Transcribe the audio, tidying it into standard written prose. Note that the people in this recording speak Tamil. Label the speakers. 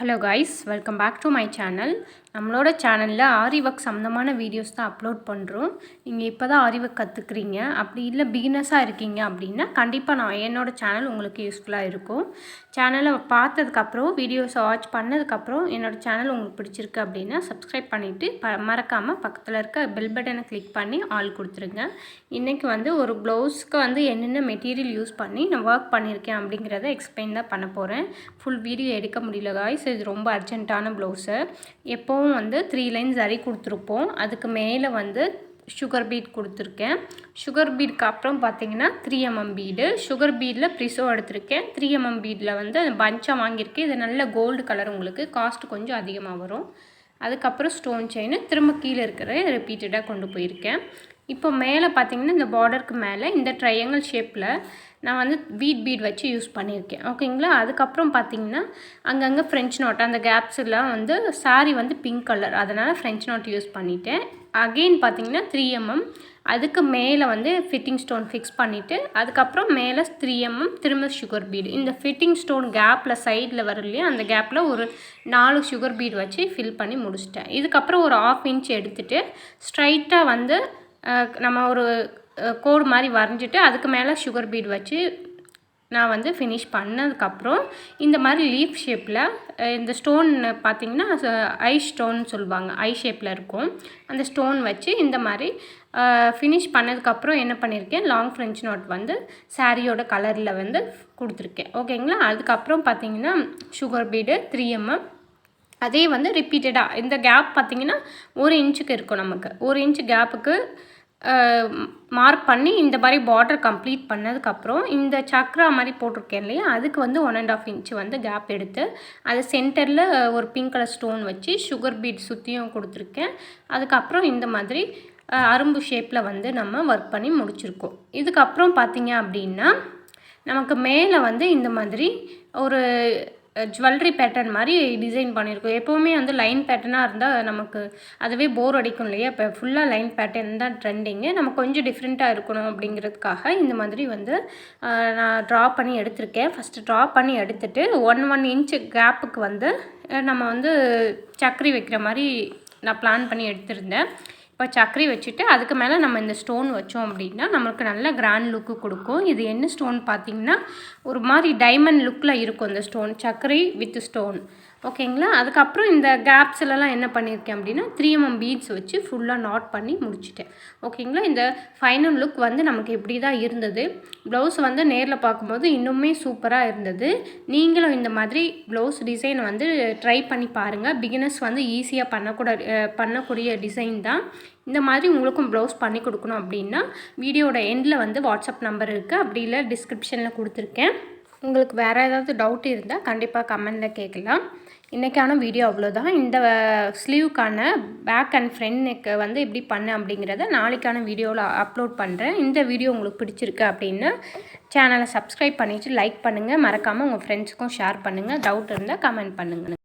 Speaker 1: Hello guys, welcome back to my channel. நம்மளோட சேனலில் ஆரி ஒர்க் சம்மந்தமான வீடியோஸ் தான் அப்லோட் பண்ணுறோம். நீங்கள் இப்போ தான் ஆரி ஒர்க் கற்றுக்குறீங்க, அப்படி இல்லை பிகினர்ஸாக இருக்கீங்க அப்படின்னா கண்டிப்பாக என்னோடய சேனல் உங்களுக்கு யூஸ்ஃபுல்லாக இருக்கும். சேனலை பார்த்ததுக்கப்புறம் வீடியோஸை வாட்ச் பண்ணதுக்கப்புறம் என்னோடய சேனல் உங்களுக்கு பிடிச்சிருக்கு அப்படின்னா சப்ஸ்கிரைப் பண்ணிவிட்டு மறக்காமல் பக்கத்தில் இருக்க பெல் பட்டனை கிளிக் பண்ணி ஆல் கொடுத்துருங்க. இன்றைக்கி ஒரு ப்ளவுஸ்க்கு என்னென்ன மெட்டீரியல் யூஸ் பண்ணி நான் ஒர்க் பண்ணியிருக்கேன் அப்படிங்கிறத எக்ஸ்பிளைன் தான் பண்ண போகிறேன். ஃபுல் வீடியோ எடுக்க முடியல காய்ஸ், இது ரொம்ப அர்ஜென்ட்டான ப்ளவுஸு. எப்போவும் 3 லைன்ஸ் அரி கொடுத்துருப்போம், அதுக்கு மேலே சுகர் பீட் கொடுத்துருக்கேன். சுகர் பீடுக்கு அப்புறம் பார்த்தீங்கன்னா 3mm பீடு. சுகர் பீடில் ப்ரிசோ எடுத்திருக்கேன். 3mm பீடில் பஞ்சாக வாங்கியிருக்கேன். இது நல்ல கோல்டு கலர், உங்களுக்கு காஸ்ட் கொஞ்சம் அதிகமாக வரும். அதுக்கப்புறம் ஸ்டோன் செயின் திரும்ப கீழே இருக்கிற ரிப்பீட்டடாக கொண்டு போயிருக்கேன். இப்போ மேலே பார்த்தீங்கன்னா இந்த பார்டருக்கு மேலே இந்த ட்ரையாங்கிள் ஷேப்பில் நான் பீட் வச்சு யூஸ் பண்ணியிருக்கேன். ஓகேங்களா. அதுக்கப்புறம் பார்த்தீங்கன்னா அங்கங்கே ஃப்ரெஞ்ச் நாட், அந்த கேப்ஸ்லாம் சாரி பிங்க் கலர், அதனால் ஃப்ரெஞ்ச் நாட் யூஸ் பண்ணிட்டேன். அகெயின் பார்த்தீங்கன்னா 3mm, அதுக்கு மேலே ஃபிட்டிங் ஸ்டோன் ஃபிக்ஸ் பண்ணிவிட்டு அதுக்கப்புறம் மேலே 3mm திரும்ப சுகர் பீடு. இந்த ஃபிட்டிங் ஸ்டோன் கேப்பில் சைடில் வரும் இல்லையா, அந்த கேப்பில் ஒரு 4 சுகர் பீடு வச்சு ஃபில் பண்ணி முடிச்சிட்டேன். இதுக்கப்புறம் ஒரு 1/2 இன்ச் எடுத்துகிட்டு ஸ்ட்ரைட்டாக நம்ம ஒரு கோடு மாதிரி வரைஞ்சிட்டு அதுக்கு மேலே சுகர் பீட் வச்சு நான் ஃபினிஷ் பண்ணதுக்கப்புறம் இந்த மாதிரி லீஃப் ஷேப்பில் இந்த ஸ்டோன் பார்த்திங்கன்னா ஐ ஸ்டோன் சொல்லுவாங்க, ஐ ஷேப்பில் இருக்கும். அந்த ஸ்டோன் வச்சு இந்த மாதிரி ஃபினிஷ் பண்ணதுக்கப்புறம் என்ன பண்ணியிருக்கேன், லாங் ஃப்ரெஞ்ச் நாட் சாரியோட கலரில் கொடுத்துருக்கேன். ஓகேங்களா. அதுக்கப்புறம் பார்த்திங்கன்னா சுகர் பீடு 3mm, அதே ரிப்பீட்டடாக இந்த கேப் பார்த்திங்கன்னா 1 இன்ச்சுக்கு இருக்கும். நமக்கு 1 இன்ச்சு கேப்புக்கு மார்க் பண்ணி இந்த மாதிரி பார்டர் கம்ப்ளீட் பண்ணதுக்கப்புறம் இந்த சக்ரா மாதிரி போட்டிருக்கேன் இல்லையா, அதுக்கு 1.5 இன்ச்சு கேப் எடுத்து அது சென்டரில் ஒரு பிங்க் கலர் ஸ்டோன் வச்சு சுகர் பீட் சுற்றியும் கொடுத்துருக்கேன். அதுக்கப்புறம் இந்த மாதிரி அரும்பு ஷேப்பில் நம்ம ஒர்க் பண்ணி முடிச்சிருக்கோம். இதுக்கப்புறம் பார்த்திங்க அப்படின்னா நமக்கு மேலே இந்த மாதிரி ஒரு ஜுவல்லரி பேட்டர்ன் மாதிரி டிசைன் பண்ணியிருக்கோம். எப்போவுமே லைன் பேட்டர்னாக இருந்தால் நமக்கு அதுவே போர் அடிக்கும் இல்லையா. இப்போ ஃபுல்லாக லைன் பேட்டர்ன் தான் ட்ரெண்டிங்கு. நம்ம கொஞ்சம் டிஃப்ரெண்ட்டாக இருக்கணும் அப்படிங்கிறதுக்காக இந்த மாதிரி நான் ட்ரா பண்ணி எடுத்திருக்கேன். ஃபஸ்ட்டு ட்ரா பண்ணி எடுத்துகிட்டு 1 இன்ச்சு கேப்புக்கு நம்ம சக்கரி வைக்கிற மாதிரி நான் பிளான் பண்ணி எடுத்திருந்தேன். இப்போ சக்கரி வச்சுட்டு அதுக்கு மேலே நம்ம இந்த ஸ்டோன் வச்சோம் அப்படின்னா நம்மளுக்கு நல்ல கிராண்ட் லுக்கு கொடுக்கும். இது என்ன ஸ்டோன் பார்த்திங்கன்னா ஒரு மாதிரி டைமண்ட் லுக்கில் இருக்கும் இந்த ஸ்டோன், சக்கரி வித் ஸ்டோன். ஓகேங்களா. அதுக்கப்புறம் இந்த கேப்ஸ்லலாம் என்ன பண்ணியிருக்கேன் அப்படின்னா 3mm பீட்ஸ் வச்சு ஃபுல்லாக நாட் பண்ணி முடிச்சிட்டேன். ஓகேங்களா. இந்த ஃபைனல் லுக் நமக்கு இப்படி தான் இருந்தது. ப்ளவுஸ் நேரில் பார்க்கும்போது இன்னுமே சூப்பராக இருந்தது. நீங்களும் இந்த மாதிரி ப்ளவுஸ் டிசைன் ட்ரை பண்ணி பாருங்கள். பிகினர்ஸ் ஈஸியாக பண்ணக்கூடிய டிசைன் தான். இந்த மாதிரி உங்களுக்கும் ப்ளவுஸ் பண்ணி கொடுக்கணும் அப்படின்னா வீடியோட எண்டில் வாட்ஸ்அப் நம்பர் இருக்குது, அப்படி இல்லை டிஸ்கிரிப்ஷனில் கொடுத்துருக்கேன். உங்களுக்கு வேறு ஏதாவது டவுட் இருந்தால் கண்டிப்பாக கமெண்டில் கேட்கலாம். இன்றைக்கான வீடியோ அவ்வளோதான். இந்த ஸ்லீவுக்கான பேக் அண்ட் ஃப்ரண்ட் நெக்கு எப்படி பண்ணேன் அப்படிங்கிறத நாளைக்கான வீடியோவில் அப்லோட் பண்ணுறேன். இந்த வீடியோ உங்களுக்கு பிடிச்சிருக்கு அப்படின்னா சேனலை சப்ஸ்கிரைப் பண்ணிவிட்டு லைக் பண்ணுங்கள். மறக்காமல் உங்கள் ஃப்ரெண்ட்ஸுக்கும் ஷேர் பண்ணுங்கள். டவுட் இருந்தால் கமெண்ட் பண்ணுங்கள்.